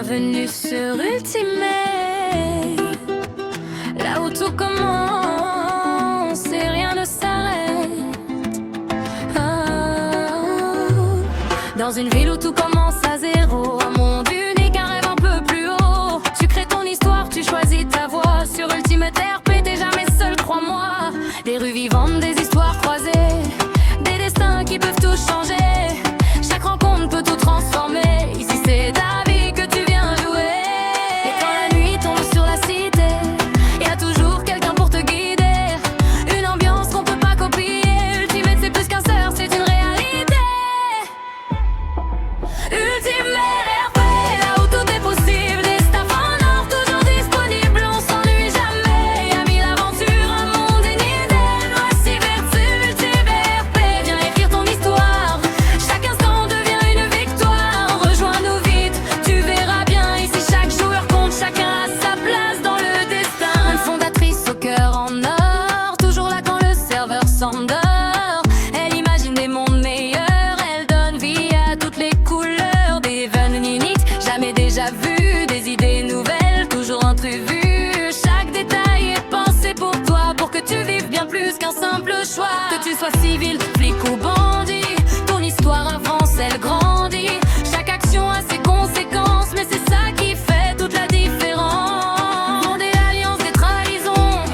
Bienvenue sur Ultimate, là où tout commence et rien ne s'arrête. Oh. Dans une ville où tout commence à zéro, un monde unique, un rêve un peu plus haut. Tu crées ton histoire, tu choisis ta voie. Sur Ultimate RP, t'es jamais seul, crois-moi. Des rues vivantes, des histoires croisées, des destins qui peuvent tout changer. Chaque rencontre peut tout transformer. Ici c'est ta vie que tu viens jouer. Et quand la nuit tombe sur la cité, y a toujours quelqu'un pour te guider. Une ambiance qu'on peut pas copier. Ultimate c'est plus qu'un surf, c'est une réalité. Ultimate RP, là où tout est possible. Des staffs en or toujours disponibles. On s'ennuie jamais. Y'a mille aventures, un monde inidé. Voici vertu Ultimate RP. Viens écrire ton histoire. Chaque instant devient une victoire. Rejoins-nous vite, tu verras bien. Ici chaque joueur compte, chacun a sa place dans le destin. Une fondatrice au cœur en or, toujours là quand le serveur s'endort. Elle imagine des mondes meilleurs, elle donne vie à toutes les couleurs. Des vannes uniques, jamais déjà vues. Des idées nouvelles, toujours entrevues. Chaque détail est pensé pour toi, pour que tu vives bien plus qu'un simple choix. Que tu sois civil, flic ou bandit, ton histoire avance, elle grandit. Chaque action a ses conséquences, mais c'est ça qui fait toute la différence. Monde et alliance, des trahisons,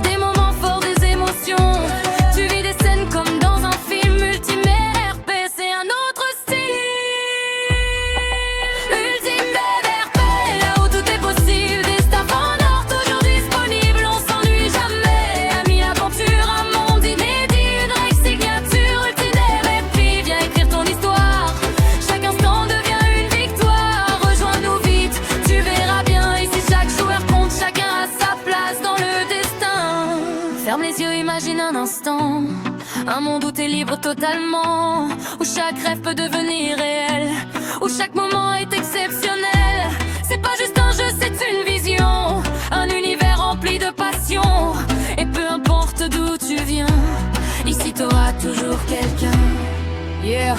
des moments forts, des émotions. Tu vis des scènes comme dans un film. Ultimate RP, c'est un autre style. Ultimate RP, là où tout est possible. Des staffs en or toujours disponibles. On s'ennuie jamais. Amis, aventure, un monde inédit. Une règle signature. Ultimate RP, viens écrire ton histoire. Chaque instant devient une victoire. Rejoins-nous vite, tu verras bien. Ici chaque joueur compte, chacun a sa place dans le destin. Ferme les yeux, imagine un instant. Un monde où t'es libre totalement. Où chaque rêve peut devenir réel. Où chaque moment est exceptionnel. C'est pas juste un jeu, c'est une vision. Un univers rempli de passion. Et peu importe d'où tu viens, ici t'auras toujours quelqu'un. Yeah.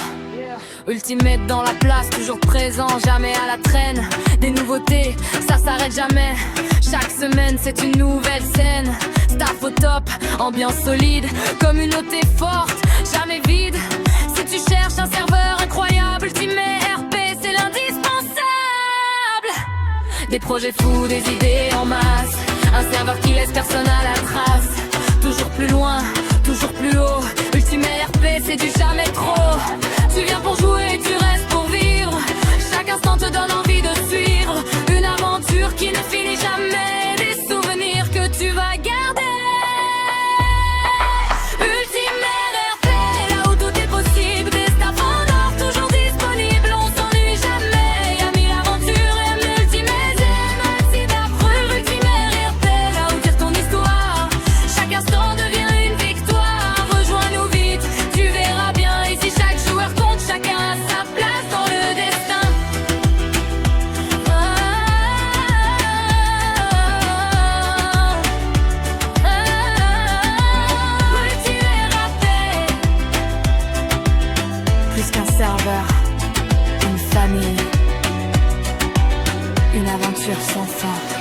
Ultimate dans la place, toujours présent, jamais à la traîne. Des nouveautés, ça s'arrête jamais. Chaque semaine c'est une nouvelle scène. Staff au top, ambiance solide, communauté forte, jamais vide. Si tu cherches un serveur incroyable, Ultimate RP c'est l'indispensable. Des projets fous, des idées en masse. Un serveur qui laisse personne à la trace. Toujours plus loin, toujours plus haut. Ultimate RP c'est du jamais trop. Tu viens pour jouer, tu restes pour vivre. Chaque instant te donne envie de suivre. Une aventure qui ne finit jamais. Des souvenirs que tu vas garder. Ultimate RP, là où tout est possible. Des staffs en or toujours disponibles. On s'ennuie jamais. Y'a mille aventures et multimèdes. Merci d'affreux. Ultimate RP, là où dire ton histoire. Chaque instant devient une victoire. Rejoins-nous vite, tu verras bien. Ici chaque joueur compte, chacun a sa place dans le destin. Ultimate RP, plus qu'un serveur, une famille, une aventure sans fin.